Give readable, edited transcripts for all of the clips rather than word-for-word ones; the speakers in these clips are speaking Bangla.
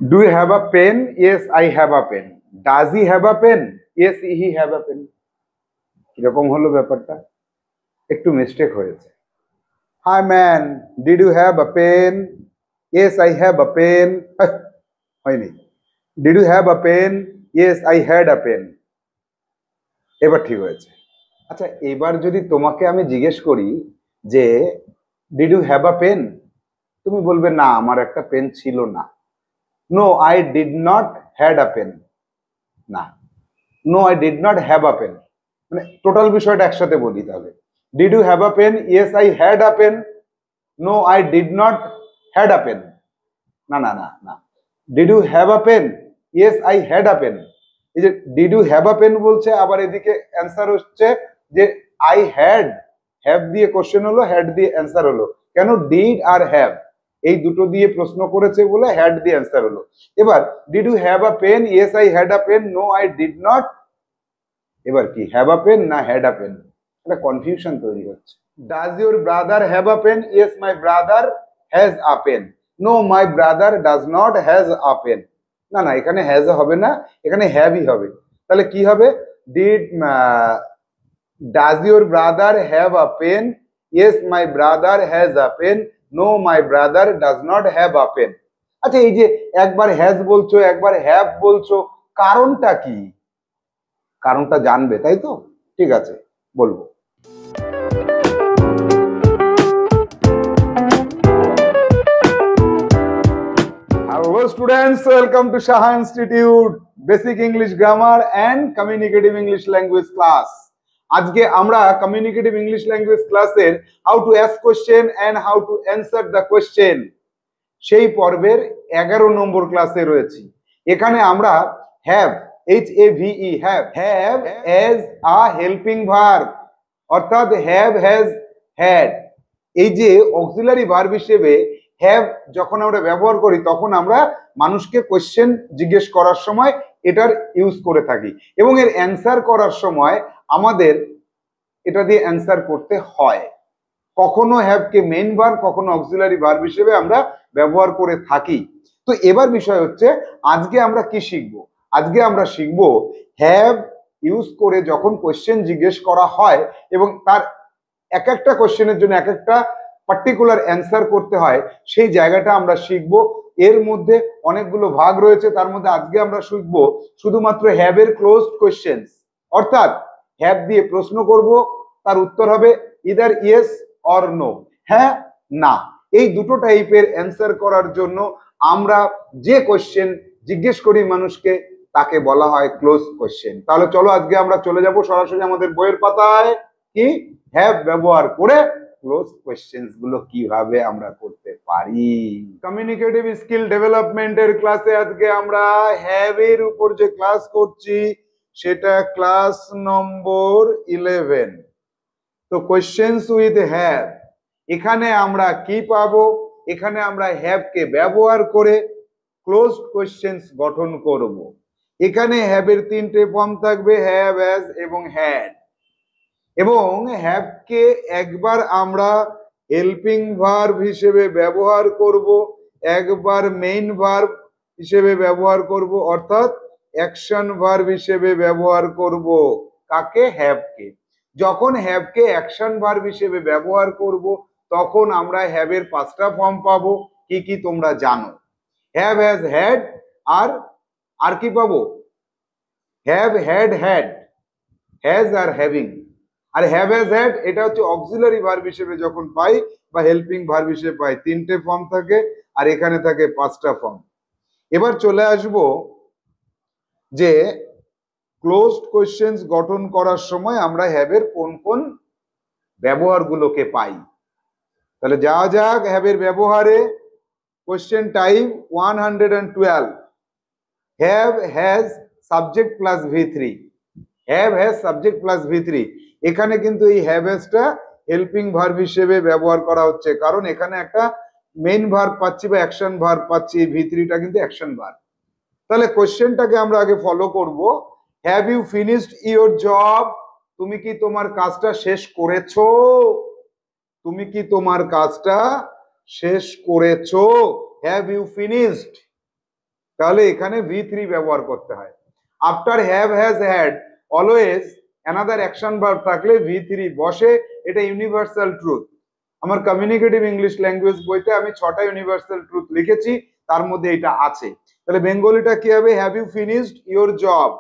Do you have a pen? Yes, I have a pen. Does he have a pen? Yes, he have a pen. কিরকম হলো ব্যাপারটা? একটু মিস্টেক হয়েছে। Hi man, did you have a pen? Yes, I have a pen. হয়নি। Did you have a pen? Yes, I had a pen. এবার ঠিক হয়েছে। আচ্ছা, এবার যদি তোমাকে আমি জিজ্ঞেস করি যে did you have a pen, তুমি বলবে না আমার একটা পেন ছিল না। No I did not had a pen. না, no I did not have a pen, মানে টোটাল বিষয়টা একসাথে বলি তাহলে। Did you have a pen? Yes I had a pen. No I did not had a pen. না না না না, did you have a pen? Yes I had a pen. এই যে did you have a pen বলছে, আবার এদিকে অ্যান্সার হচ্ছে যে আই হ্যাড। হ্যাভ দিয়ে কোশ্চেন হলো, হ্যাড দিয়ে অ্যান্সার হলো। কেন? ডিড আর হ্যাভ এই দুটো দিয়ে প্রশ্ন করেছে বলে হ্যাড দিয়ে অ্যান্সার হলো। এবার did you have a pen? Yes I had a pen. No I did not. এবার কি হ্যাভ আ পেন না হ্যাড আ পেন? একটা কনফিউশন তৈরি হচ্ছে। Does your brother have a pen? Yes my brother has a pen. No my brother does not has a pen. না না, এখানে হ্যাজ হবে না, এখানে হ্যাভই হবে। তাহলে কি হবে? Did does your brother have a pen? Yes my brother has a pen. No my brother does not have a pen. আচ্ছা, এই যে একবার হ্যাজ বলছো একবার হ্যাভ বলছো, কারণটা কি? কারণটা জানবে তাই তো? ঠিক আছে, বলবো। Hello students, welcome to Shaha Institute Basic English Grammar and Communicative English Language class. আজকে আমরা কমিউনিকেটিভ ইংলিশ ল্যাঙ্গুয়েজ ক্লাসের how to ask question and how to answer the question সেই পর্বের 11 নম্বর ক্লাসে রয়েছি। এখানে আমরা have, HAVE, have as a helping verb, অর্থাৎ হ্যাভ হ্যাজ হ্যাড, এই যে অক্সিলারি ভার্ব হিসেবে হ্যাভ যখন আমরা ব্যবহার করি তখন আমরা মানুষকে কোশ্চেন জিজ্ঞেস করার সময় এটার ইউজ করে থাকি, এবং এর অ্যান্সার করার সময় আমাদের এটা দিয়ে অ্যান্সার করতে হয়। কখনো হ্যাভকে মেইন ভার্ব, কখনো অক্সিলারি ভার্ব হিসেবে আমরা ব্যবহার করে থাকি। তো এবার বিষয় হচ্ছে আজকে আমরা কি শিখবো? আজকে আমরা শিখবো হ্যাভ ইউজ করে যখন কোশ্চেন জিজ্ঞেস করা হয় এবং তার এক একটা কোশ্চেনের জন্য এক একটা পার্টিকুলার অ্যান্সার করতে হয়, সেই জায়গাটা আমরা শিখবো। এর মধ্যে অনেকগুলো ভাগ রয়েছে, তার মধ্যে আজকে আমরা শিখবো শুধুমাত্র হ্যাভ এর ক্লোজড কোশ্চেন, অর্থাৎ হ্যাভ দিয়ে প্রশ্ন করব, তার উত্তর হবে ইদার ইয়েস অর নো, হ্যাঁ না, এই দুটো টাইপের অ্যান্সার করার জন্য আমরা যে কোশ্চেন জিজ্ঞেস করি মানুষকে তাকে বলা হয় ক্লোজ কোশ্চেন। তাহলে চলো আজকে আমরা চলে যাব সরাসরি আমাদের বইয়ের পাতায়, কি হ্যাভ ব্যবহার করে ক্লোজ কোশ্চেন্স গুলো কিভাবে আমরা করতে পারি। কমিউনিকেটিভ স্কিল ডেভেলপমেন্টের ক্লাসে আজকে আমরা হ্যাভ এর উপর যে ক্লাস করছি সেটা ক্লাস নম্বর 11। তো কোশ্চেন্স উইথ হ্যাভ, এখানে আমরা কি পাবো? এখানে আমরা হ্যাভ কে ব্যবহার করে ক্লোজড কোশ্চেন্স গঠন করব। এখানে হ্যাভ এর তিনটে ফর্ম থাকবে, হ্যাভ, হ্যাজ এবং হ্যাড। এবং হ্যাভ কে একবার আমরা হেল্পিং ভার্ব হিসেবে ব্যবহার করব, একবার মেইন ভার্ব হিসেবে ব্যবহার করব, অর্থাৎ অ্যাকশন ভার্ব হিসেবে ব্যবহার করব। কাকে? হ্যাভ কে। যখন হ্যাভ কে অ্যাকশন ভার্ব হিসেবে ব্যবহার করব তখন আমরা হ্যাভ এর 5টা ফর্ম পাবো। কি কি তোমরা জানো? হ্যাভ, হ্যাজ, হ্যাড, আর কি পাবো? হ্যাভ, হ্যাড, হ্যাড, হ্যাজ আর হ্যাভিং। আর হ্যাভ হ্যাজ হ্যাড এটা হচ্ছে অক্সিলারি ভার্ব হিসেবে যখন পাই বা হেল্পিং ভার্ব হিসেবে পাই, 3টে ফর্ম থাকে, আর এখানে থাকে 5টা ফর্ম। এবার চলে আসব যে ক্লোজড কোশ্চেন্স গঠন করার সময় আমরা হ্যাভ এর কোন কোন ব্যবহারগুলোকে পাই। তাহলে যাওয়া যাক হ্যাভ এর ব্যবহারে। Question type 112, have has subject plus V3। Have has subject plus V3। এখানে কিন্তু এই হ্যাভ হ্যাজটা হেল্পিং ভার্ব হিসেবে ব্যবহার করা হচ্ছে, কারণ এখানে একটা মেইন ভার্ব পাচ্ছি বা অ্যাকশন ভার্ব পাচ্ছি, V3টা কিন্তু অ্যাকশন ভার্ব। তাহলে কোশ্চেনটাকে আমরা আগে ফলো করব। Have you finished your job? তুমি কি তোমার কাজটা শেষ করেছো? তুমি কি তোমার কাজটা শেষ করেছো? Have you finished? তাহলে এখানে V3 ব্যবহার করতে হয়। After have has had always another action verb থাকলে V3 বসে, এটা ইউনিভার্সাল ট্রুথ। আমার কমিউনিকেটিভ ইংলিশ ল্যাঙ্গুয়েজ বইতে আমি 6টা ইউনিভার্সাল ট্রুথ লিখেছি, তার মধ্যে এটা আছে। তাহলে বেঙ্গলিটা কি হবে? Have you finished your job?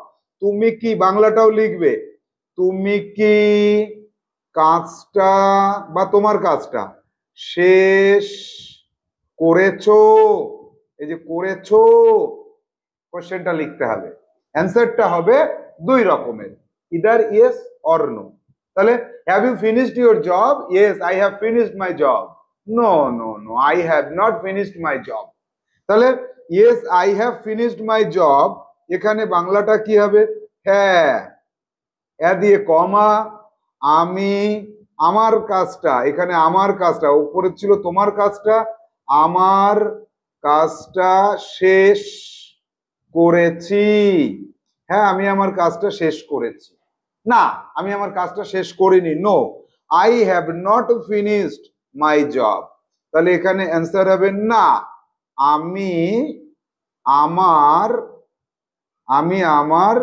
তুমি কি, বাংলাটাও লিখবে, তুমি কি কাজটা বা তোমার কাজটা শেষ করেছো? এই যে করেছো, কোশ্চেনটা লিখতে হবে। অ্যান্সারটা হবে দুই রকমের, ইদার ইয়েস অর নো। তাহলে have you finished your job? Yes, I have finished my job. No no no, I have not finished my job. তাহলে yes I have finished my job, এখানে বাংলাটা কি হবে? হ্যাঁ, দিয়ে কমা, আমি আমার কাজটা, এখানে আমার কাজটা উপরে ছিল তোমার কাজটা, আমার কাজটা শেষ করেছি। হ্যাঁ, আমি আমার কাজটা শেষ করেছি। না, আমি আমার কাজটা শেষ করিনি। No, I have not finished my job. তাহলে এখানে অ্যান্সার হবে না, আমি আমার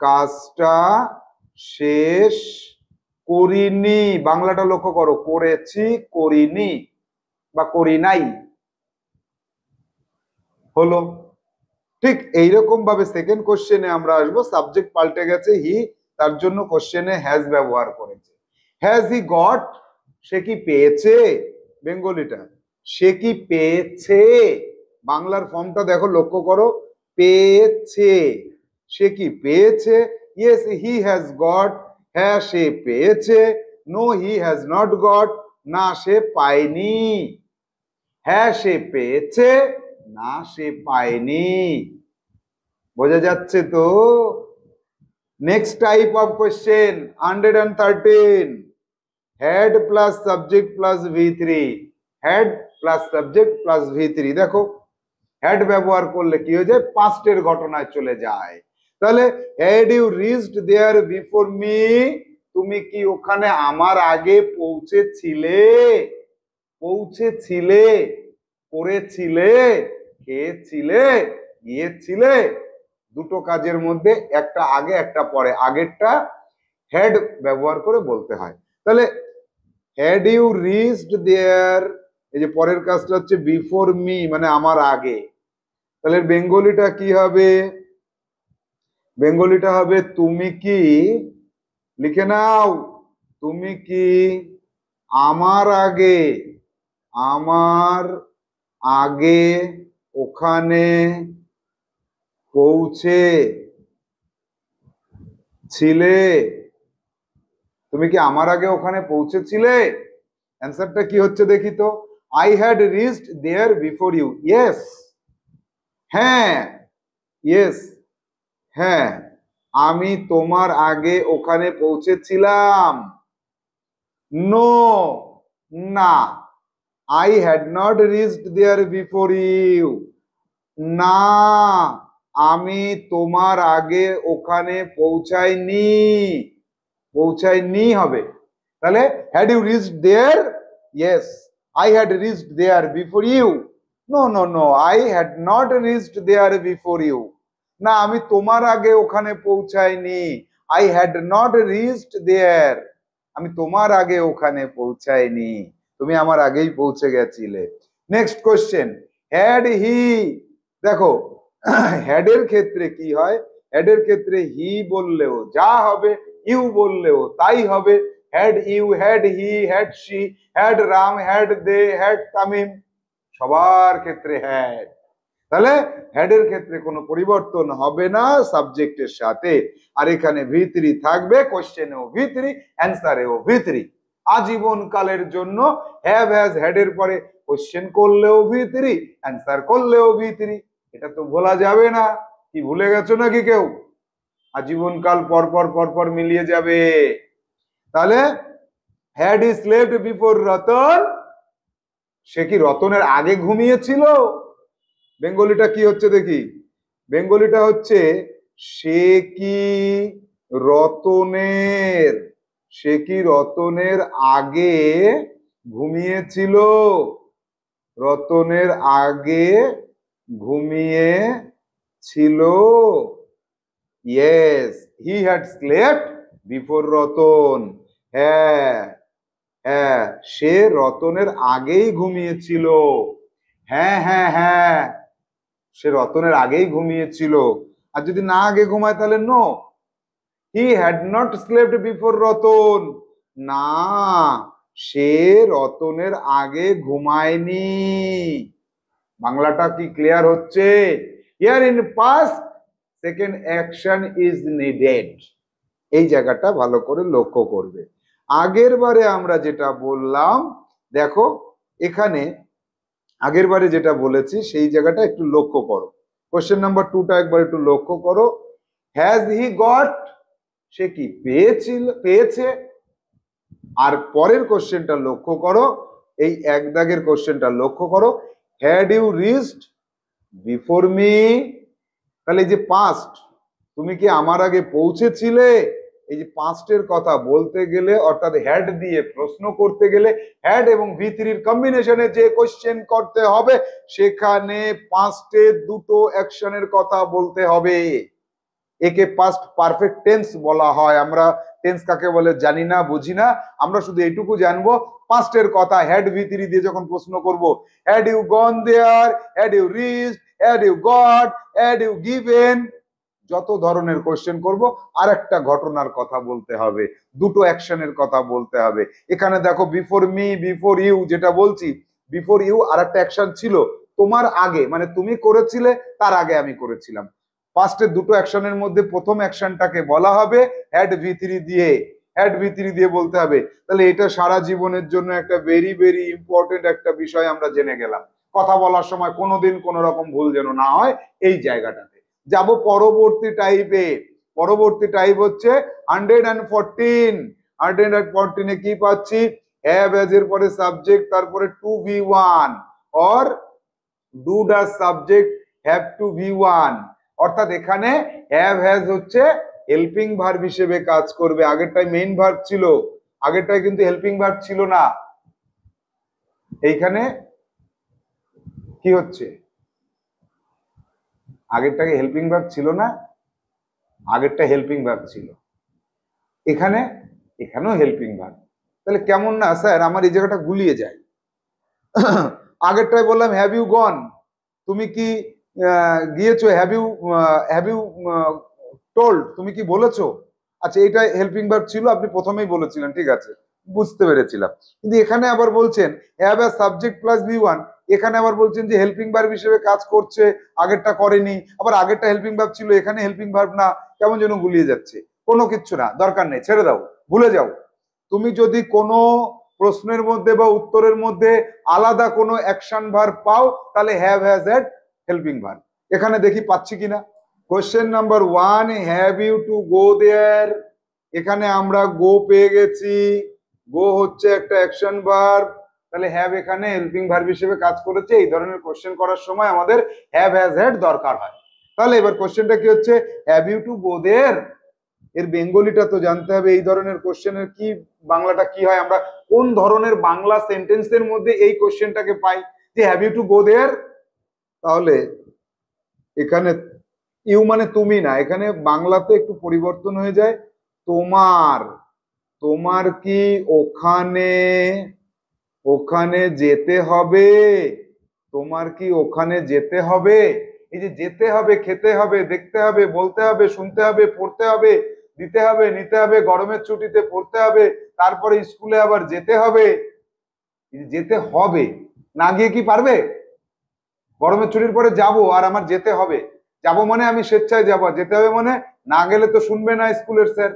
কাজটা শেষ করিনি। বাংলাটা লক্ষ্য করো, করেছি, করিনি বা করি নাই। হলো। ঠিক এইরকম ভাবে সেকেন্ড কোশ্চেনে আমরা আসবো, সাবজেক্ট পাল্টে গেছে হি, তার জন্য কোশ্চেনে হ্যাজ ব্যবহার করেছে। Has he got? সে কি পেয়েছে? বেঙ্গলিটা সে কি পেয়েছে? বাংলার ফর্মটা দেখো, লক্ষ্য করো, পেয়েছে। সে কি পেয়েছে? Yes he has got. হ্যাঁ, সে পেয়েছে। No, he has not got. না, সে পায়নি। হ্যাঁ, সে পেয়েছে। না, সে পায়নি। বোঝা যাচ্ছে তো? Next type of question 113, had plus subject plus V3। Had plus subject plus V3। দেখো, হেড ব্যবহার করলে কি হয়ে যায়? পাস্টের ঘটনায় চলে যায়। তাহলে had you reached there before me? তুমি কি ওখানে আমার আগে পৌঁছেছিলে? পৌঁছেছিলে, করেছিলে, খেয়েছিলে, গিয়েছিলে। দুটো কাজের মধ্যে একটা আগে একটা পরে, আগেরটা হেড ব্যবহার করে বলতে হয়। তাহলে হ্যাড ইউ রিচড দেয়ার, এই যে পরের কাজটা হচ্ছে বিফোর মি, মানে আমার আগে। তাহলে বেঙ্গলিটা কি হবে? বেঙ্গলিটা হবে তুমি কি, লিখে নাও, তুমি কি আমার আগে, আমার আগে ওখানে পৌঁছে ছিলে? তুমি কি আমার আগে ওখানে পৌঁছেছিলে? অ্যান্সারটা কি হচ্ছে দেখি তো। I had reached there before you. Yes, হ্যাঁ, ইয়েস, হ্যাঁ, আমি তোমার আগে ওখানে পৌঁছেছিলাম। নো, না, I had not reached there before you. না, আমি তোমার আগে ওখানে পৌঁছাইনি। পৌঁছাইনি হবে। তাহলে had you reached there? Yes, I had reached there before you. No no no, I had not reached there before you. না, আমি তোমার আগে ওখানে পৌঁছাইনি। I had not reached there. আমি তোমার আগে ওখানে পৌঁছাইনি, তুমি আমার আগেই পৌঁছে গেছিলে। Next question, had he? দেখো, হ্যাডের ক্ষেত্রে কি হয়? হ্যাডের ক্ষেত্রে হি বললেও যা হবে, ইউ বললেও তাই হবে। Had you, had he, had she, had Ram, had they, had Tamim, সবার ক্ষেত্রে হ্যাড। তাহলে হেডের ক্ষেত্রে কোনো পরিবর্তন হবে না সাবজেক্টের সাথে। আর এখানে V3 থাকবে, কোশ্চেনেও V3, অ্যান্সারেও V3। আজীবন কালের জন্য হ্যাভ হ্যাজ হেডের পরে কোশ্চেন করলেও V3, অ্যান্সার করলেও V3। এটা তো ভোলা যাবে না। কি ভুলে গেছো নাকি কেউ? আজীবন কাল পরপর পরপর মিলিয়ে যাবে। তাহলে had he slept before Ratan? সে কি রতনের আগে ঘুমিয়েছিল? বেঙ্গলিটা কি হচ্ছে দেখি। বেঙ্গলিটা হচ্ছে সে কি রতনের, সে কি রতনের আগে ঘুমিয়েছিল? রতনের আগে ঘুমিয়ে ছিল। Yes, he had slept before Ratan. হ্যাঁ, হ্যাঁ, সে রতনের আগেই ঘুমিয়েছিল। হ্যাঁ হ্যাঁ হ্যাঁ, সে রতনের আগেই ঘুমিয়েছিল। আর যদি না আগে ঘুমায় তাহলে no, he had not slept before Ratan. না, সে রতনের আগে ঘুমায়নি। বাংলাটা কি ক্লিয়ার হচ্ছে? Here in past second action is needed. এই জায়গাটা ভালো করে লক্ষ্য করবে। আগের বারে আমরা যেটা বললাম, দেখো এখানে আগের বারে যেটা বলেছি সেই জায়গাটা একটু লক্ষ্য করো। কোশ্চেন নাম্বার 2টা একবার একটু লক্ষ্য করো। হ্যাজ হি গট, সে কি পেয়েছে। আর পরের কোশ্চেনটা লক্ষ্য করো, এই এক দাগের কোশ্চেনটা লক্ষ্য করো। Had you reached before me. তাহলে এই যে পাস্ট, তুমি কি আমার আগে পৌঁছেছিলে, এই যে পাস্টের কথা বলতে গেলে অর্থাৎ হ্যাড দিয়ে প্রশ্ন করতে গেলে হ্যাড এবং ভি3 কম্বিনেশনে যে কোশ্চেন করতে হবে সেখানে পাস্টে দুটো অ্যাকশনের কথা বলতে হবে। একে পাস্ট পারফেক্ট টেন্স বলা হয়। আমরা টেন্স কাকে বলে জানি না, বুঝি না, আমরা শুধু এইটুকু জানবো পাস্টের কথা হ্যাড ভি3 দিয়ে যখন প্রশ্ন করব, had you gone there, had you reached, had you got, had you given, যত ধরনের কোশ্চেন করব আর একটা ঘটনার কথা বলতে হবে, দুটো অ্যাকশনের কথা বলতে হবে। এখানে দেখো বিফোর মি, বিফোর ইউ যেটা বলছি, বিফোর ইউ আর একটা অ্যাকশন ছিল, তোমার আগে, মানে তুমি করেছিলে তার আগে আমি করেছিলাম। ফার্স্টের দুটো অ্যাকশনের মধ্যে প্রথম অ্যাকশনটাকে বলা হবে হ্যাড ভি3 দিয়ে, হ্যাড ভি3 দিয়ে বলতে হবে। তাহলে এটা সারা জীবনের জন্য একটা ভেরি ভেরি ইম্পর্টেন্ট একটা বিষয় আমরা জেনে গেলাম। কথা বলার সময় কোনোদিন কোনো রকম ভুল যেন না হয় এই জায়গাটাতে। যাব পরবর্তী টাইপে। পরবর্তী টাইপ হচ্ছে 114। 114 এ কি পাচ্ছি? হ্যাভ হ্যাজ এর পরে সাবজেক্ট, তারপরে to V one, or do does subject have to V one. অর্থাৎ এখানে হ্যাভ হ্যাজ হচ্ছে হেল্পিং ভার্ব হিসেবে কাজ করবে। আগেরটাই মেইন ভার্ব ছিল, আগেরটাই কিন্তু হেল্পিং ভার্ব ছিল না। এইখানে কি হচ্ছে? আগেরটাকে হেল্পিং ভার্ব ছিল না, আগেরটা হেল্পিং ভার্ব ছিল, এখানে এখানেও হেল্পিং ভার্ব। তাহলে কেমন না স্যার, আমার এই জায়গাটা গুলিয়ে যায়। আগেরটাই বললাম হ্যাভ ইউ গন, তুমি কি গিয়েছো, হ্যাভ ইউ টোল্ড, তুমি কি বলেছো। আচ্ছা, এটা হেল্পিং ভার্ব ছিল, আপনি প্রথমেই বলেছিলেন, ঠিক আছে, বুঝতে পেরেছিলাম। কিন্তু এখানে আবার বলছেন have a subject plus V one, এখানে আবার বলছেন যে হেল্পিং ভার্ব হিসেবে কাজ করছে, আগেরটা করেনি, আবার আগেরটা হেল্পিং ভার্ব ছিল এখানে হেল্পিং ভার্ব না, কেমন যেন গুলিয়ে যাচ্ছে। কোনো কিচ্ছু না, দরকার নেই, ছেড়ে দাও, ভুলে যাও। তুমি যদি কোনো প্রশ্নের মধ্যে বা উত্তরের মধ্যে আলাদা কোনো অ্যাকশন ভার্ব পাও তাহলে have has had helping verb. এখানে দেখি পাচ্ছি কিনা। Question number 1, have you to go there. এখানে আমরা গো পেয়ে গেছি, গো হচ্ছে একটা অ্যাকশন ভার্ব, তাহলে হ্যাভ এখানে হেল্পিং ভার্ব হিসেবে কাজ করেছে। এই ধরনের কোশ্চেন করার সময় আমাদের হ্যাভ হ্যাজ হ্যাড দরকার হয়। তাহলে এবার কোশ্চেনটা কি হচ্ছে? হ্যাভ ইউ টু গো দেয়ার, এর বেঙ্গলিটা তো জানতে হবে। এই ধরনের কোশ্চেনের কি বাংলাটা কি হয়, আমরা কোন ধরনের বাংলা সেন্টেন্সের মধ্যে এই কোশ্চেনটাকে পাই যে have you to go there. তাহলে এখানে ইউ মানে তুমি না, এখানে বাংলাতে একটু পরিবর্তন হয়ে যায়, তোমার, তোমার কি ওখানে, ওখানে যেতে হবে, তোমার কি ওখানে যেতে হবে। এই যে যেতে হবে, খেতে হবে, দেখতে হবে, বলতে হবে, শুনতে হবে, পড়তে হবে, দিতে হবে, নিতে হবে, গরমের ছুটিতে পড়তে হবে, তারপরে স্কুলে আবার যেতে হবে। যেতে হবে, না গিয়ে কি পারবে? গরমের ছুটির পরে যাব আর আমার যেতে হবে, যাব মানে আমি স্বেচ্ছায় যাবো, যেতে হবে মানে না গেলে তো শুনবে না স্কুলের স্যার।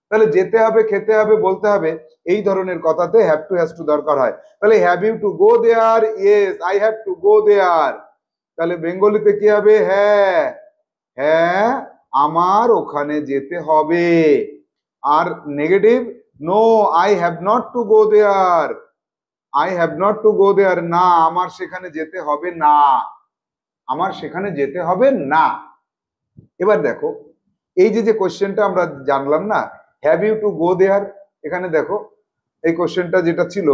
তাহলে যেতে হবে, খেতে হবে, বলতে হবে, এই ধরনের কথাতে হ্যাভ টু হ্যাজ টু দরকার হয়। তাহলে have you to go there, yes I have to go there. তাহলে বেঙ্গলিতে কি হবে? হ্যাঁ, হ্যাঁ আমার ওখানে যেতে হবে। আর negative, no I have not to go there, I have not to go there, না আমার সেখানে যেতে হবে না, আমার সেখানে যেতে হবে না। এবার দেখো এই যে কোশ্চেনটা আমরা জানলাম না, have you to go there, এখানে দেখো এই কোশ্চেনটা যেটা ছিল,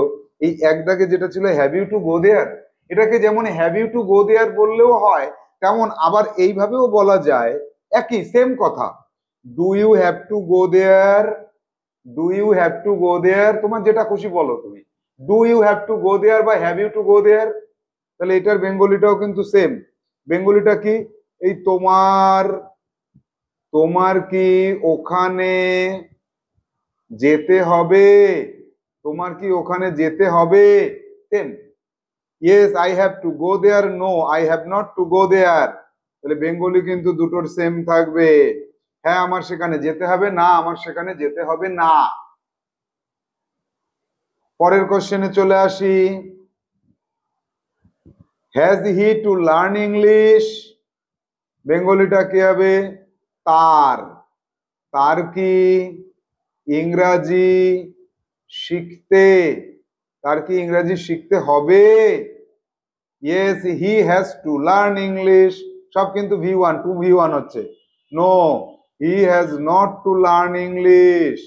এই এক দাগে যেটা ছিল হ্যাভ ইউ টু গো দেয়ার, এটাকে যেমন হ্যাভ ইউ টু গো দেয়ার বললেও হয়, তেমন আবার এইভাবেও বলা যায়, একই সেম কথা। Do you have to go there, do you have to go there, তোমার যেটা খুশি বলো তুমি, do you have to go there বা have you to go there. তাহলে এটার বেঙ্গলিটাও কিন্তু সেম। বেঙ্গলিটা কি, এই তোমার, তোমার কি ওখানে যেতে হবে, তোমার কি ওখানে যেতে হবে, same. Yes I have to go there, no I have not to go there. তাহলে বেঙ্গলি কিন্তু দুটোর সেম থাকবে। হ্যাঁ আমার সেখানে যেতে হবে, না আমার সেখানে যেতে হবে না। পরের কোশ্চেনে চলে আসি। Has he to learn English, বেঙ্গলিটা কি হবে, তার, তার কি ইংরাজি শিখতে, তার কি ইংরাজি শিখতে হবে। Yes he has to learn English, সব কিন্তু V1 2V1 হচ্ছে। No he has not to learn English,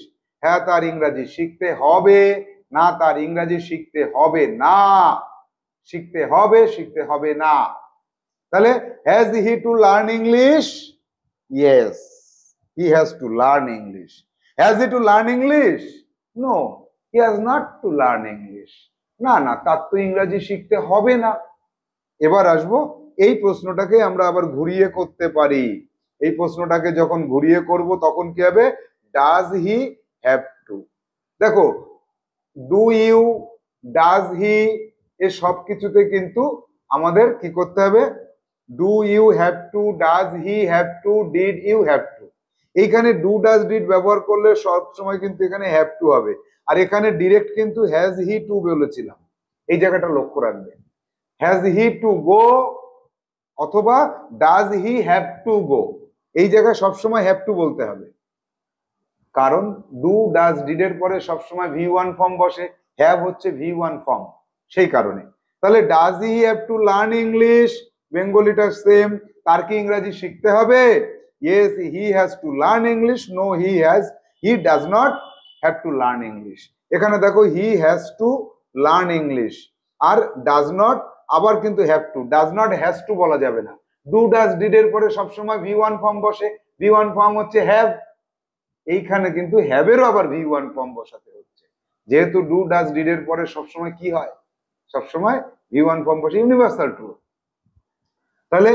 হ্যাঁ তার ইংরাজি শিখতে হবে, না তার ইংরাজি শিখতে হবে না, শিখতে হবে শিখতে হবে না। তাহলে has he to learn English, yes he has to learn English. Has he to learn English, no he has not to learn English, না না তার তো ইংরাজি শিখতে হবে না। এবার আসবো, এই প্রশ্নটাকে আমরা আবার ঘুরিয়ে করতে পারি। এই প্রশ্নটাকে যখন ঘুরিয়ে করব তখন কি হবে, ডাজ হি হ্যাভ টু। দেখো ডু ইউ, ডাজ হি, এ সব কিছুতে কিন্তু আমাদের কি করতে হবে, do you have to, does he have to, did you have to. এইখানে ডু ডাজ ডিড ব্যবহার করলে সব সময় কিন্তু এখানে হ্যাভ টু হবে, আর এখানে ডিরেক্ট কিন্তু হ্যাজ হি টু বলেছিলাম। এই জায়গাটা লক্ষ্য রাখবে, হ্যাজ হি টু গো অথবা ডাজ হি হ্যাভ টু গো, এই জায়গায় সবসময় হ্যাভ টু বলতে হবে, কারণ ডু ডাজ ডিড এর পরে সবসময় V1 ফর্ম বসে, হ্যাভ হচ্ছে V1 ফর্ম, সেই কারণে। তাহলে does he have to learn English, বেঙ্গলিটা সেম, তার কি ইংরেজি শিখতে হবে। Yes he has to learn English, no he does not have to learn English. এখানে দেখো he has to learn English, আর ডাজ নট আবার কিন্তু have to, does not has to বলা যাবে না। ডু ডাজ ডিড এর পরে সবসময় V1 ফর্ম বসে, V1 ফর্ম হচ্ছে হ্যাভ, এইখানে কিন্তু হ্যাভেরও আবার V1 ফর্ম বসাতে হচ্ছে, যেহেতু ডু ডাজ ডিড এর পরে সবসময় কি হয়, সবসময় V1 ফর্ম বসে, ইউনিভার্সাল ট্রু। তাহলে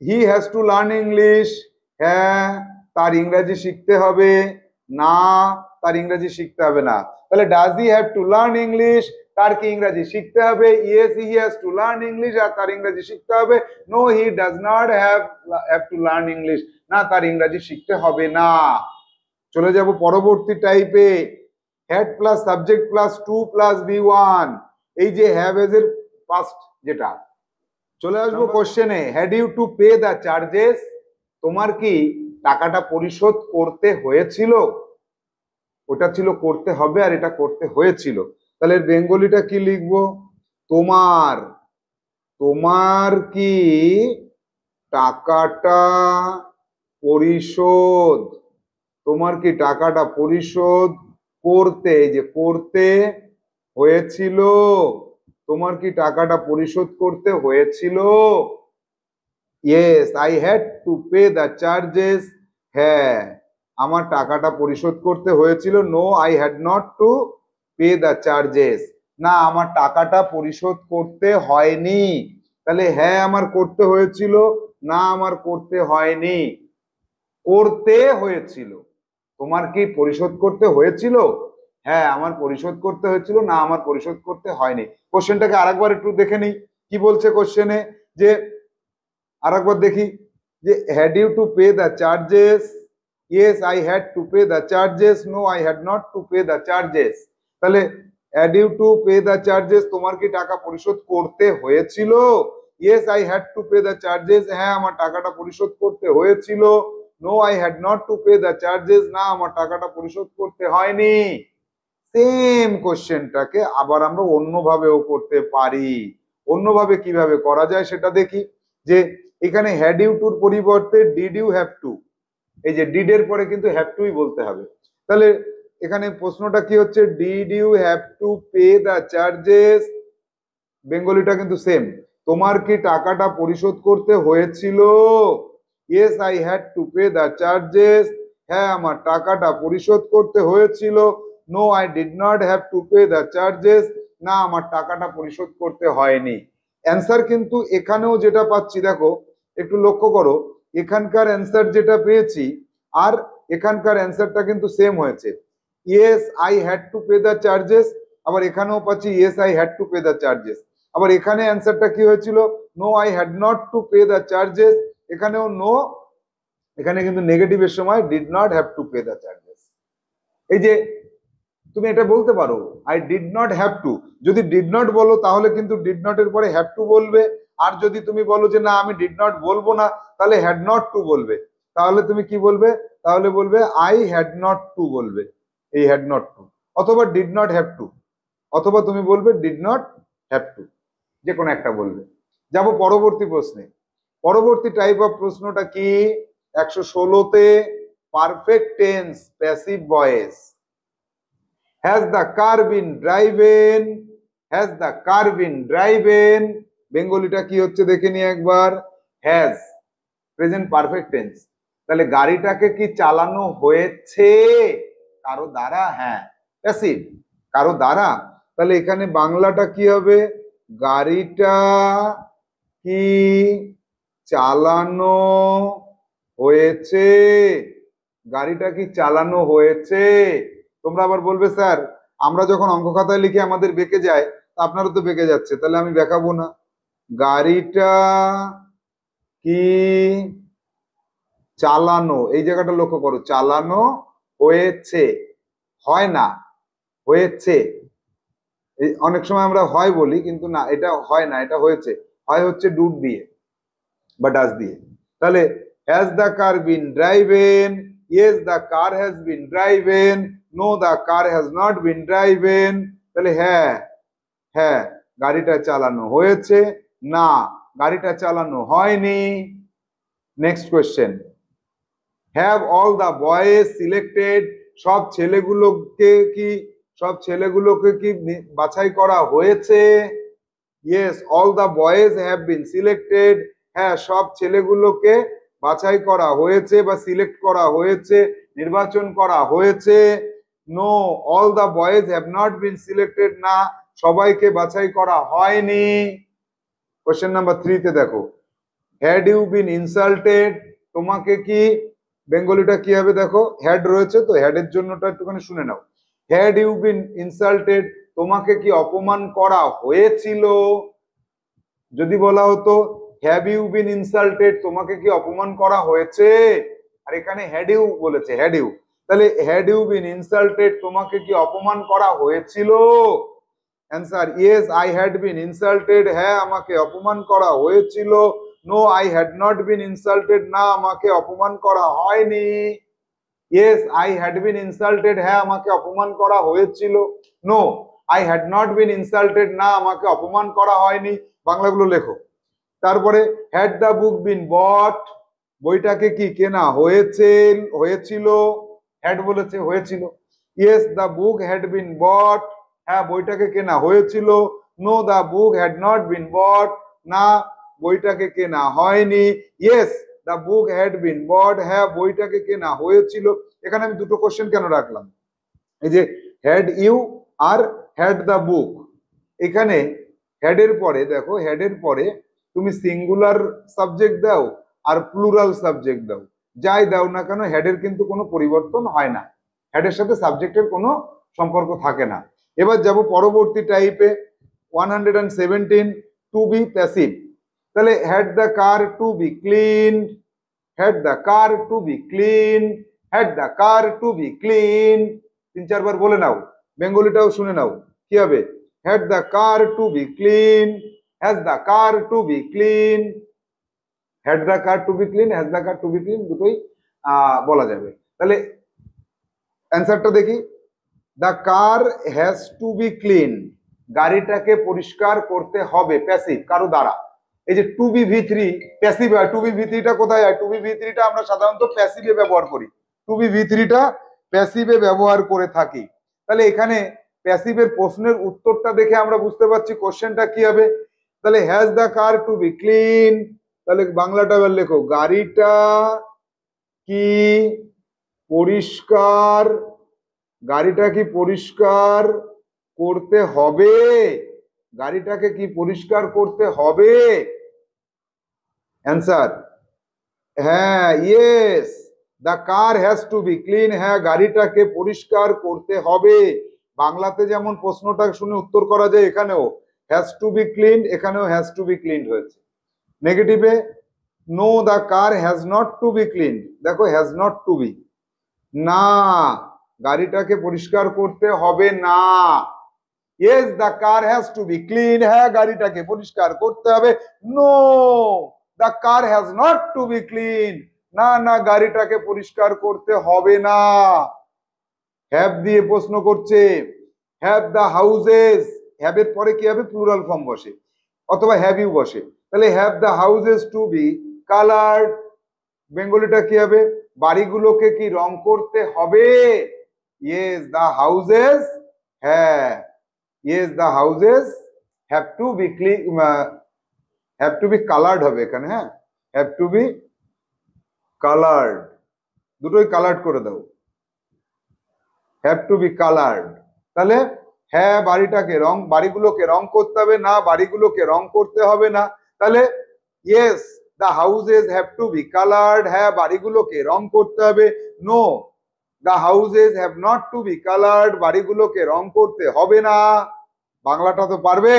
হি হ্যাজ টু লার্ন ইংলিশ, হ্যাঁ তার ইংরেজি শিখতে হবে, না তার ইংরেজি শিখতে হবে না। তাহলে does he have to learn English, তার কি ইংরেজি শিখতে হবে, yes he has to learn English, আর তার ইংরেজি শিখতে হবে, no he does not have to learn English, না তার ইংরেজি শিখতে হবে না। চলে যাব পরবর্তী টাইপে, had plus subject plus to plus V1, এই যে হ্যাভ এজ এর পাস্ট যেটা। চলে আসবো কোশ্চেনে, had you to pay the charges, তোমার কি টাকাটা পরিশোধ করতে হয়েছিল, ওটা ছিল করতে হবে আর এটা করতে হয়েছিল। তাহলে বেঙ্গলিটা কি লিখবো, তোমার, তোমার কি টাকাটা পরিশোধ, তোমার কি টাকাটা পরিশোধ করতে, এই যে করতে হয়েছিল, তোমার কি টাকাটা পরিশোধ করতে হয়েছিল। Yes I had to pay the charges, হ্যাঁ আমার টাকাটা পরিশোধ করতে হয়েছিল, no I had not to pay the charges, না আমার টাকাটা পরিশোধ করতে হয়নি। তাহলে হ্যাঁ আমার করতে হয়েছিল, না আমার করতে হয়নি, করতে হয়েছিল। তোমার কি পরিশোধ করতে হয়েছিল, হ্যাঁ আমার পরিশোধ করতে হয়েছিল, না আমার পরিশোধ করতে হয়নি। কোশ্চেনটাকে আরেকবার একটু দেখে নিই, কি বলছে কোশ্চেনে, যে আরেকবার দেখি, যে had you to pay the charges, yes I had to pay the charges, no I had not to pay the charges. তাহলে had you to pay the charges, তোমার কি টাকা পরিশোধ করতে হয়েছিল, yes I had to pay the charges, হ্যাঁ আমার টাকাটা পরিশোধ করতে হয়েছিল, no I had not to pay the charges, না আমার টাকাটা পরিশোধ করতে হয়নি। সেম কোশ্চেনটাকে আবার আমরা অন্যভাবেও করতে পারি। অন্যভাবে কিভাবে করা যায় সেটা দেখি, যে এখানে হ্যাড ইউ টুর পরিবর্তে ডিড ইউ হ্যাভ টু, এই যে ডিড এর পরে কিন্তু হ্যাভ টুই বলতে হবে। তাহলে এখানে প্রশ্নটা কি হচ্ছে, did you have to pay the charges, বেঙ্গলিটা কিন্তু সেম, তোমার কি টাকাটা পরিশোধ করতে হয়েছিল? Yes I had to pay the charges. হ্যাঁ, আমার টাকাটা পরিশোধ করতে হয়েছিল। No I did not have to pay the charges. না, আমার টাকাটা পরিশোধ করতে হয়নি। অ্যান্সার কিন্তু এখানেও যেটা পাচ্ছি দেখো, একটু লক্ষ্য করো, এখানকার অ্যান্সার যেটা পেয়েছি আর এখানকার অ্যান্সারটা কিন্তু সেম হয়েছে। Yes I had to pay the charges, আবার এখানেও পাচ্ছি yes I had to pay the charges. আবার এখানে অ্যান্সারটা কি হয়েছিল? No I had not to pay the charges. এখানেও নো, এখানে কিন্তু নেগেটিভের সময় did not have to pay the charges. এই যে তুমি এটা বলতে পারো I did not have to, যদি ডিড নট বলো তাহলে কিন্তু ডিড নট এর পরে হ্যাভ টু বলবে। আর যদি তুমি বলো যে না আমি ডিড নট বলবো না, তাহলে হ্যাড নট টু বলবে। তাহলে তুমি কি বলবে? তাহলে বলবে আই হ্যাড নট টু বলবে, এই হ্যাড নট টু, অথবা ডিড নট হ্যাভ টু, অথবা তুমি বলবে ডিড নট হ্যাভ টু, যে কোনো একটা বলবে। যাব পরবর্তী প্রশ্নে। পরবর্তী টাইপ অফ প্রশ্নটা কি? 116তে perfect tense passive voice. Has the car been driven, has the car been driven, বেঙ্গলিটা কি হচ্ছে দেখে নি একবার। হ্যাজ, প্রেজেন্ট পারফেক্ট টেন্স, তাহলে গাড়িটাকে কি চালানো হয়েছে কারো দ্বারা? হ্যাঁ, প্যাসিভ, কারো দ্বারা। তাহলে এখানে বাংলাটা কি হবে? গাড়িটা কি চালানো হয়েছে, গাড়িটা কি চালানো হয়েছে। তোমরা আবার বলবে স্যার আমরা যখন অঙ্ক খাতায় লিখে আমাদের বেঁকে যায়, তা আপনারও তো বেঁকে যাচ্ছে, তাহলে আমি বেঁকাবো না। গাড়িটা কি চালানো, এই জায়গাটা লক্ষ্য করো, চালানো হয়েছে, হয় না, হয়েছে। অনেক সময় আমরা হয় বলি, কিন্তু না, এটা হয় না, এটা হয়েছে। হয় হচ্ছে ডুড দিয়ে বা ডাজ দিয়ে। তাহলে has the car been driven, yes the car has been driven, no the car has not been driven. তাহলে হ্যাঁ, হ্যাঁ গাড়িটা চালানো হয়েছে, না গাড়িটা চালানো হয়নি। Next question, have all the boys selected, সব ছেলেগুলোকে কি, সব ছেলেগুলোকে কি বাছাই করা হয়েছে? Yes all the boys have been selected, হ্যাঁ সব ছেলেগুলোকে বাছাই করা হয়েছে বা সিলেক্ট করা হয়েছে, নির্বাচন করা হয়েছে। No all the boys have not been selected, না সবাইকে বাছাই করা হয়নি। কোশ্চেন নাম্বার 3 তে দেখো, হ্যাড ইউ বিন ইনসাল্টেড, তোমাকে কি, বেঙ্গলিটা কি হবে দেখো, হ্যাড রয়েছে তো হ্যাডের জন্যটা একটুখানি শুনে নাও। হ্যাড ইউ বিন ইনসাল্টেড, তোমাকে কি অপমান করা হয়েছিল। যদি বলা হতো হ্যাভ ইউ বিন ইনসাল্টেড, তোমাকে কি অপমান করা হয়েছে, আর এখানে হ্যাড ইউ বলেছে, হ্যাড ইউ, তাহলে হ্যাড ইউ বিন ইনসাল্টেড, তোমাকে কি অপমান করা হয়েছিল। Answer yes I had been insulted, হ্যাঁ আমাকে অপমান করা হয়েছিল। No I had not been insulted, না আমাকে অপমান করা হয়নি। Yes I had been insulted, হ্যাঁ আমাকে অপমান করা হয়েছিল। No I had not been insulted, না আমাকে অপমান করা হয়নি। বাংলাগুলো লেখো। তারপরে হ্যাড দ্য বুক বিন বট, বইটাকে কি কেনা হয়েছে, হয়েছিল, হ্যাড বলেছে হয়েছিল। Yes the book had been bought, হ্যাঁ বইটাকে কেনা হয়েছিল। No the book had not been bought, না বইটাকে কেনা হয়নি। Yes the book had been bought, হ্যাঁ বইটাকে কেনা হয়েছিল। এখানে আমি দুটো কোশ্চেন কেন রাখলাম, এই যে হ্যাড ইউ আর হ্যাড দ্য বুক, এখানে হ্যাডের পরে দেখো, হেডের পরে তুমি সিঙ্গুলার সাবজেক্ট দাও আর প্লুরাল সাবজেক্ট দাও, যাই দাও না কেন হেডের কিন্তু কোনো পরিবর্তন হয় না, হেডের সাথে সাবজেক্টের কোনো সম্পর্ক থাকে না। এবার যাব পরবর্তী টাইপে 117 টু বি প্যাসিভ। তাহলে had the car to be clean, had the car to be clean, had the car to be clean, 3-4 বার বলে নাও, বেঙ্গলিটাও শুনে নাও কি হবে। Had the car to be clean, has the car to be clean, had the car to be clean, has the car to be clean, দুটোই বলা যাবে। তাহলে অ্যান্সারটা দেখি, the car has to be clean, গাড়িটাকে পরিষ্কার করতে হবে, প্যাসিভ কারো দ্বারা। এই যে টু বি ভি3 প্যাসিভ হয়, টু বি ভি3টা কোথায় হয়, টু বি ভি3টা আমরা সাধারণত প্যাসিভে ব্যবহার করি, টু বি ভি3টা প্যাসিভে ব্যবহার করে থাকি। তাহলে এখানে প্যাসিভের প্রশ্নের উত্তরটা দেখে আমরা বুঝতে পারছি কোশ্চেনটা কি হবে। তাহলে has the car to be clean, তাহলে বাংলাটা এবার লেখো, গাড়িটা কি পরিষ্কার, গাড়িটা কি পরিষ্কার করতে হবে, গাড়িটাকে কি পরিষ্কার করতে হবে? অ্যান্সার হ্যাঁ, yes, the car has to be clean, হ্যাঁ গাড়িটাকে পরিষ্কার করতে হবে। বাংলাতে যেমন প্রশ্নটা শুনে উত্তর করা যায়, এখানেও হ্যাজ টু বি ক্লিন, এখানেও হ্যাজ টু বি ক্লিন হয়েছে। নেগেটিভে no the car has not to be clean, দেখো হ্যাজ নট টু বি, না গাড়িটাকে পরিষ্কার করতে হবে না। Yes the car has to be clean, হ্যাঁ গাড়িটাকে পরিষ্কার করতে হবে। No the car has not to be clean, না না গাড়িটাকে পরিষ্কার করতে হবে না। হ্যাভ দিয়ে প্রশ্ন করছে, হ্যাভ দ্য হাউজেস, হ্যাভ এর পরে কি হবে, প্লুরাল ফর্ম বসে অথবা হ্যাভ ইউ বসে, তাহলে have the houses to be coloured, বেঙ্গলিটা কি হবে, বাড়িগুলোকে কি রং করতে হবে? ইয়েস দ্য হাউজেস, হ্যাঁ yes the houses have to be clean, have to be coloured হবে এখানে, হ্যাঁ হ্যাভ টু বি কালার্ড, দুটোই কালার্ড করে দাও, হ্যাভ টু বি কালার্ড। তাহলে হ্যাঁ বাড়িটাকে রং, বাড়িগুলোকে রং করতে হবে না, বাড়িগুলোকে রং করতে হবে না। তাহলে yes the houses have to be coloured, হ্যাঁ বাড়িগুলোকে রং করতে হবে। No the houses have not to be coloured, বাড়িগুলোকে রং করতে হবে না। বাংলাটা তো পারবে,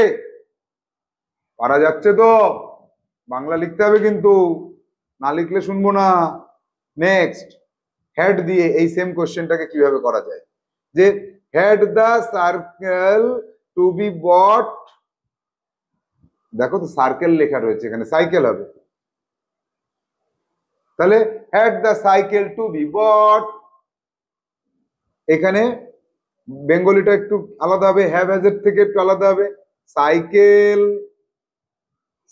পারা যাচ্ছে তো? বাংলা লিখতে হবে কিন্তু, না লিখলে শুনবো না। নেক্সট, হ্যাড দিয়ে এই সেম কোশ্চেনটাকে কিভাবে করা যায়, যে had the circle to be bought, দেখো তো সার্কেল লেখা রয়েছে এখানে, সাইকেল হবে, তাহলে had the cycle to be bought, এখানে বেঙ্গলিটা একটু আলাদা হবে, হ্যাভ হ্যাজ এর থেকে একটু আলাদা হবে। সাইকেল,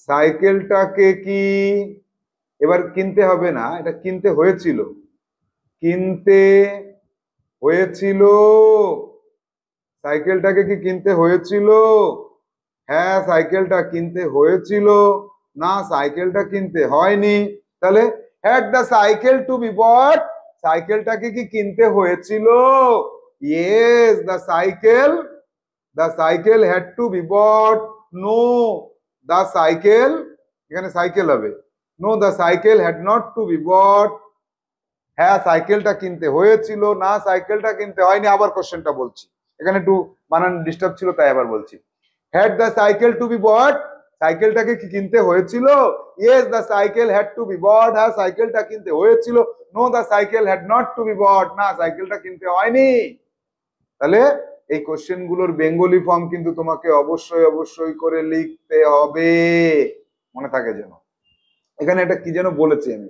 সাইকেলটাকে কি এবার কিনতে হবে না, এটা কিনতে হয়েছিল, কিনতে হয়েছিল, সাইকেলটাকে কি কিনতে হয়েছিল? হ্যাঁ সাইকেলটা কিনতে হয়েছিল, না সাইকেলটা কিনতে হয়নি। তাহলে had the cycle to be bought, সাইকেলটাকে কি কিনতে হয়েছিল? Yes the cycle had to be bought. No the cycle, এখানে সাইকেল হবে, no the cycle had not to be bought, হ্যাঁ সাইকেলটা কিনতে হয়েছিল, না সাইকেলটা কিনতে হয়নি। আবার কোশ্চেনটা বলছি, এখানে একটু বানান ডিস্টার্ব ছিল তাই আবার বলছি। Had the cycle to be bought, সাইকেলটাকে কি কিনতে হয়েছিল? Yes the cycle had to be bought, হ্যাঁ সাইকেলটা কিনতে হয়েছিল। No the cycle had not to be bought, না সাইকেলটা কিনতে হয়নি। তাহলে এই কোশ্চেন গুলোর বেঙ্গলি ফর্ম কিন্তু তোমাকে অবশ্যই অবশ্যই করে লিখতে হবে, মনে থাকে যেন। এখানে এটা কি যেন বলেছি আমি,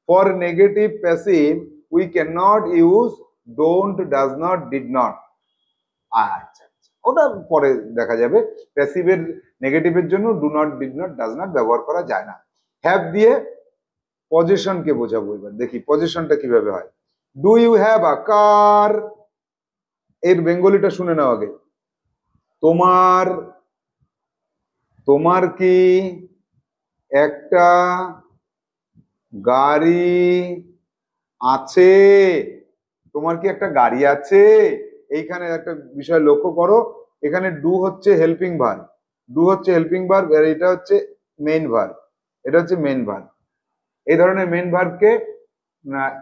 for negative passive we can not use don't, does not, did not. আচ্ছা ওটা পরে দেখা যাবে। প্যাসিভের নেগেটিভের জন্য do not, did not, does not ব্যবহার করা যায় না। হ্যাভ দিয়ে পজিশনকে বোঝাবো, এবার দেখি পজিশনটা কিভাবে হয়। ডু ইউ হ্যাভ আ কার, এর বেঙ্গলিটা শুনে নাও আগে। তোমার, তোমার কি একটা গাড়ি আছে, তোমার কি একটা গাড়ি আছে? এইখানে একটা বিষয় লক্ষ্য করো, এখানে ডু হচ্ছে হেল্পিং ভার্ব, ডু হচ্ছে হেল্পিং ভার্ব, আর এটা হচ্ছে মেইন ভার্ব, এটা হচ্ছে মেইন ভার্ব। এই ধরনের মেইন ভার্বকে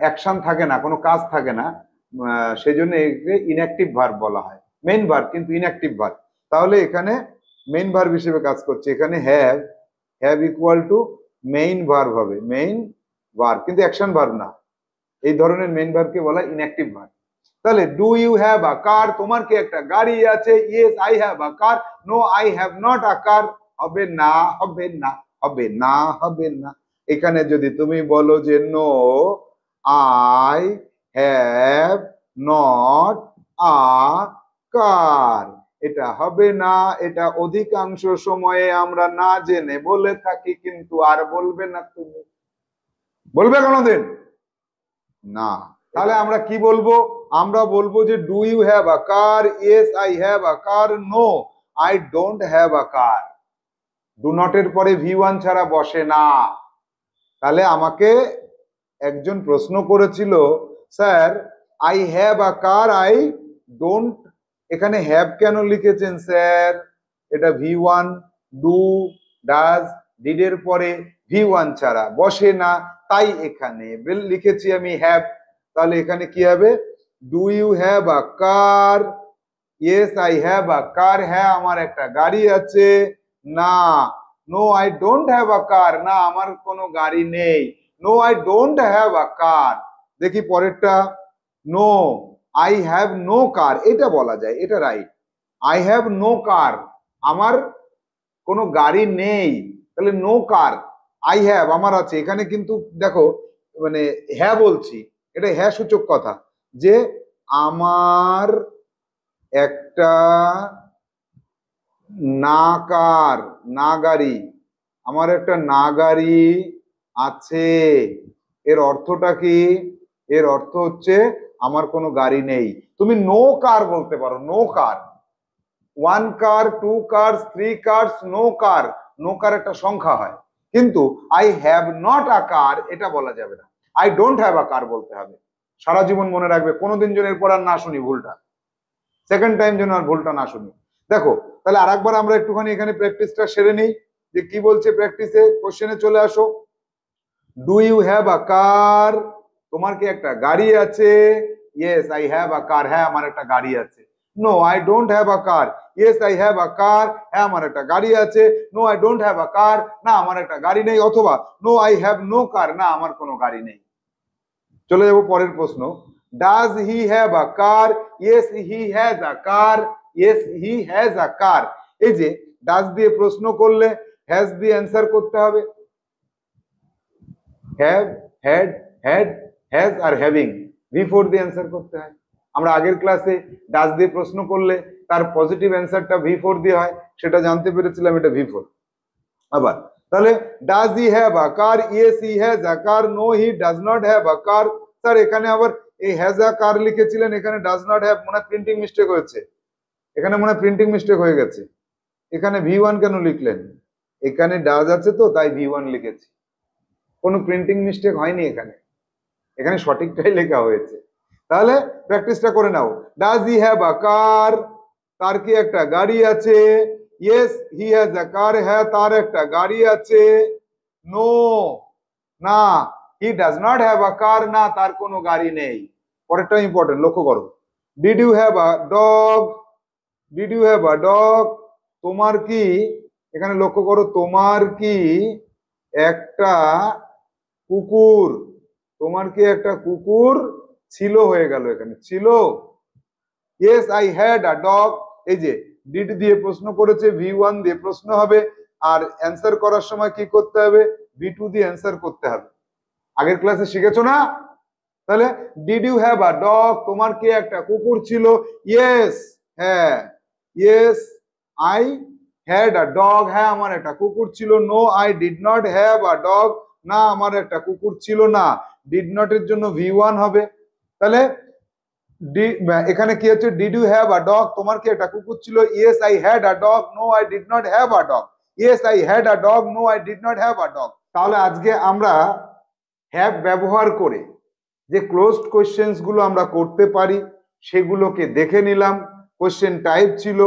অ্যাকশন থাকে না, কোনো কাজ থাকে না, সেই জন্য একে ইনঅ্যাক্টিভ ভার্ব বলা হয়। মেইন ভার্ব কিন্তু ইনঅ্যাক্টিভ ভার্ব, তাহলে এখানে মেইন ভার্ব হিসেবে কাজ করছে। এখানে have, have equal to main verb হবে, মেইন ভার্ব কিন্তু অ্যাকশন ভার্ব না। এই ধরনের মেইন ভার্বকে বলা হয় ইনঅ্যাক্টিভ ভার্ব। তাহলে do you have a car, তোমার কি একটা গাড়ি আছে? Yes I have a car. No I have not a car, হবে না, হবে না, হবে না, হবে না। এখানে যদি তুমি বলো যে no I have not a car, এটা হবে না। এটা অধিকাংশ সময়ে আমরা না জেনে বলে থাকি, কিন্তু আর বলবে না তুমি, বলবে কোনোদিন না। তাহলে আমরা কি বলবো? আমরা বলবো যে do you have a car? Yes I have a car. No I don't have a car. Do নটের পরে ভি ওয়ান ছাড়া বসে না। তাহলে আমাকে একজন প্রশ্ন করেছিল, sir I have a car, I don't, এখানে হ্যাভ কেন লিখেছেন স্যার? এটা V one, do, does, did এর পরে ভি ওয়ান ছাড়া বসে না, তাই এখানে লিখেছি আমি হ্যাভ। তাহলে এখানে কি হবে? Do you have a car? Yes I have a car, হ্যাঁ আমার একটা গাড়ি আছে। না, no I don't have a car, না আমার কোনো গাড়ি নেই। No I don't have a car. দেখি পরেরটা, no I have no car, এটা বলা যায়, এটা right. I have no car, আমার কোনো গাড়ি নেই। তাহলে নো কার, আই হ্যাভ আমার আছে। এখানে কিন্তু দেখো মানে হ্যাঁ বলছি, এটা হ্যাঁ সূচক কথা, যে আমার একটা না কার, না গাড়ি, আমার একটা না গাড়ি আছে। এর অর্থটা কি? এর অর্থ হচ্ছে আমার কোনো গাড়ি নেই। তুমি নো কার বলতে পারো, no car, one car, two car, three cars, no car. No car একটা সংখ্যা হয়, কিন্তু I have not a car এটা বলা যাবে না, I don't have a car বলতে হবে। সারা জীবন মনে রাখবে, কোনোদিন যেন এরপর আর না শুনি ভুলটা, সেকেন্ড টাইম যেন আর ভুলটা না শুনি। দেখো তাহলে আরেকবার আমরা একটুখানি এখানে প্র্যাকটিসটা সেরে নিই, যে কি বলছে প্র্যাকটিসে। কোশ্চেনে চলে আসো। Do you have a car, তোমার কি একটা গাড়ি আছে? Yes I have a car, হ্যাঁ আমার একটা গাড়ি আছে। No I don't have a car, yes I have a car, হ্যাঁ আমার একটা গাড়ি আছে। No I don't have a car, না আমার একটা গাড়ি নেই। অথবা no I have no car, না আমার কোনো গাড়ি নেই। চলে যাবো পরের প্রশ্ন। Does he have a car? Yes he has a car, yes he has a car. এই যে ডাজ দিয়ে প্রশ্ন করলে হ্যাজ দিয়ে অ্যান্সার করতে হবে। হ্যাভ, হ্যাড, হ্যাড, হ্যাজ আর হ্যাভিং, ভি4 দিয়ে অ্যান্সার করতে হয়। আমরা আগের ক্লাসে ডাজ দিয়ে প্রশ্ন করলে তার পজিটিভ অ্যান্সারটা ভি4 দিয়ে হয়, সেটা জানতে পেরেছিলাম, এটা ভি4। আবার তাহলে does he have a car? Yes he has a car, no he does not have a car. Sir এখানে আবার এই হ্যাজ আ কার লিখেছিলেন, এখানে ডাজ নট হ্যাভ, মনে হয় প্রিন্টিং মিস্টেক হয়েছে, এখানে মনে হয় প্রিন্টিং মিস্টেক হয়ে গেছে। এখানে ভি1 কেন লিখলেন? এখানে ডাজ আছে তো তাই ভি1 লিখেছি, কোনো প্রিন্টিং মিস্টেক হয়নি এখানে, এখানে সঠিকটাই লেখা হয়েছে। তাহলে প্র্যাকটিসটা করে নাও। ডাজ হি হ্যাভ আ কার? তার কি একটা গাড়ি আছে? Yes he has a car, হ্যাঁ তার একটা গাড়ি আছে। নো, না, he does not have a car, না তার কোনো গাড়ি নেই। পরেরটা ইম্পর্টেন্ট, লক্ষ্য করো। Did you have a dog? Did you have a dog, তোমার কি, এখানে লক্ষ্য করো, তোমার কি একটা কুকুর, তোমার কি একটা কুকুর ছিল, হয়ে গেল এখানে ছিল। Yes I had a dog, এই যে ডিড দিয়ে প্রশ্ন করেছে, ভি1 দিয়ে প্রশ্ন হবে, আর অ্যান্সার করার সময় কি করতে হবে? ভি2 দিয়ে অ্যান্সার করতে হবে। আগের ক্লাসে শিখেছো না? তাহলে did you have a dog, তোমার কি একটা কুকুর ছিল? ইয়েস, হ্যাঁ, yes I had a dog, হ্যাঁ আমার একটা কুকুর ছিল। No I did not have a dog, না আমার একটা কুকুর ছিল না। ডিড নট এর জন্য ভি1 হবে। তাহলে এখানে কি হচ্ছে? Did you have a dog, তোমার কি একটা কুকুর ছিল? Yes I had a dog, no I did not have a dog, yes I had a dog, no I did not have a dog. তাহলে আজকে আমরা হ্যাভ ব্যবহার করে যে ক্লোজড কোশ্চেন্স গুলো আমরা করতে পারি সেগুলোকে দেখে নিলাম। কোশ্চেন টাইপ ছিল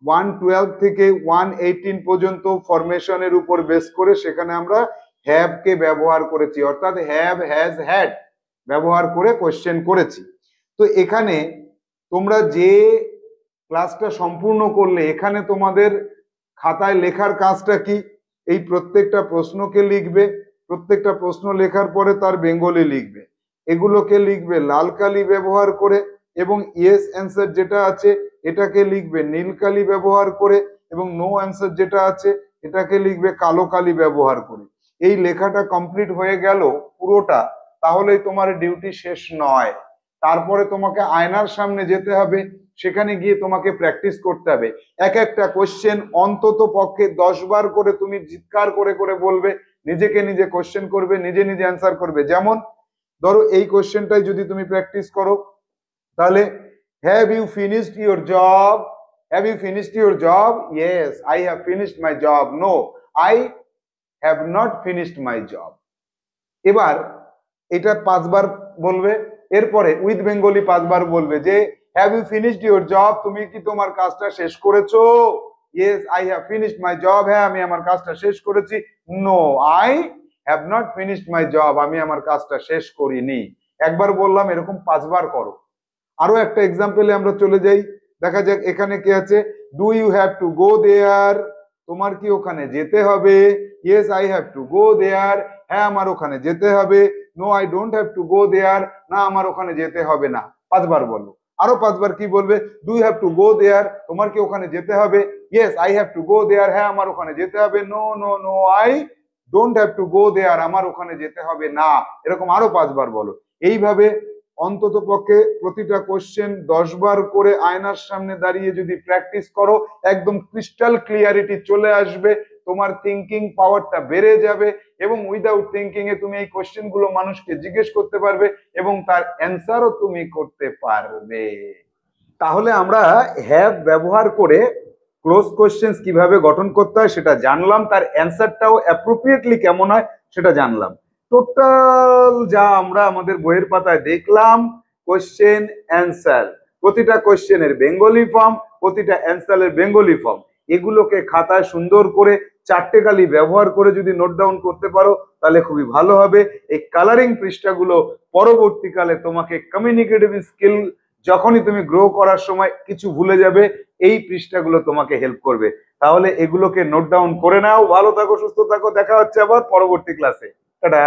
112 থেকে 118 পর্যন্ত ফরমেশনের উপর বেস করে, সেখানে আমরা হ্যাভ কে ব্যবহার করেছি, অর্থাৎ হ্যাভ, হ্যাজ, হ্যাড ব্যবহার করে কোশ্চেন করেছি। তো এখানে তোমরা যে ক্লাসটা সম্পূর্ণ করলে, এখানে তোমাদের খাতায় লেখার কাজটা কি? এই প্রত্যেকটা প্রশ্নকে লিখবে, প্রত্যেকটা প্রশ্ন লেখার পরে তার বেঙ্গলি লিখবে, এগুলোকে লিখবে লাল কালি ব্যবহার করে, এবং ইয়েস অ্যান্সার যেটা আছে এটাকে লিখবে নীল কালি ব্যবহার করে, এবং নো অ্যান্সার যেটা আছে এটাকে লিখবে কালো কালি ব্যবহার করে। এই লেখাটা কমপ্লিট হয়ে গেল পুরোটা, তাহলেই তোমার ডিউটি শেষ নয়। তারপরে তোমাকে আয়নার সামনে যেতে হবে, সেখানে গিয়ে তোমাকে প্র্যাকটিস করতে হবে। এক একটা কোশ্চেন অন্তত পক্ষে 10 বার করে তুমি চিৎকার করে করে বলবে, নিজেকে নিজে কোশ্চেন করবে, নিজে নিজে অ্যান্সার করবে। যেমন ধরো এই কোশ্চেনটাই যদি তুমি প্র্যাকটিস করো, তাহলে have you finished your job? Have you finished your job? Yes I have finished my job. No I have not finished my job. এবার এটা 5 বার বলবে, এরপরে উইথ বেঙ্গলি 5 বার বলবে যে have you finished your job, তুমি কি তোমার কাজটা শেষ করেছো? Yes I have finished my job, হ্যাঁ আমি আমার কাজটা শেষ করেছি। No I have not finished my job, আমি আমার কাজটা শেষ করিনি। একবার বললাম, এরকম 5 বার করো। আরো একটা এক্সাম্পলে আমরা চলে যাই, দেখা যাক এখানে কি আছে। Do you have to go there, তোমার কি ওখানে যেতে হবে? Yes I have to go there, হ্যাঁ আমার ওখানে যেতে হবে। No I don't have to go there, না আমার ওখানে যেতে হবে না। 5 বার বলো। আরো 5 বার কি বলবে? Do you have to go there, তোমার কি ওখানে যেতে হবে? Yes I have to go there, হ্যাঁ আমার ওখানে যেতে হবে। No no no I don't have to go there, আমার ওখানে যেতে হবে না। এরকম আরো 5 বার বলো। এইভাবে অন্তত পক্ষে প্রতিটা কোশ্চেন 10 বার করে আয়নার সামনে দাঁড়িয়ে যদি প্র্যাকটিস করো, একদম ক্রিস্টাল ক্লিয়ারিটি চলে আসবে, তোমার থিঙ্কিং পাওয়ারটা বেড়ে যাবে, এবং উইদাউট থিঙ্কিং এ তুমি এই কোশ্চেন গুলো মানুষকে জিজ্ঞেস করতে পারবে এবং তার অ্যান্সারও তুমি করতে পারবে। তাহলে আমরা হ্যাভ ব্যবহার করে ক্লোজ কোশ্চেন্স কিভাবে গঠন করতে হয় সেটা জানলাম, তার অ্যান্সারটাও অ্যাপ্রোপ্রিয়েটলি কেমন হয় সেটা জানলাম। টোটাল যা আমরা আমাদের বইয়ের পাতায় দেখলাম, কোশ্চেন অ্যান্সার, প্রতিটা কোশ্চেনের বেঙ্গলি ফর্ম, প্রতিটা অ্যান্সারের বেঙ্গলি ফর্ম, এগুলোকে খাতায় সুন্দর করে 4টে কালি ব্যবহার করে যদি নোট ডাউন করতে পারো তাহলে খুবই ভালো হবে। এই কালারিং পৃষ্ঠাগুলো পরবর্তীকালে তোমাকে কমিউনিকেটিভ স্কিল যখনই তুমি গ্রো করার সময় কিছু ভুলে যাবে, এই পৃষ্ঠাগুলো তোমাকে হেল্প করবে। তাহলে এগুলোকে নোট ডাউন করে নাও। ভালো থাকো, সুস্থ থাকো, দেখা হচ্ছে আবার পরবর্তী ক্লাসে। টাটা।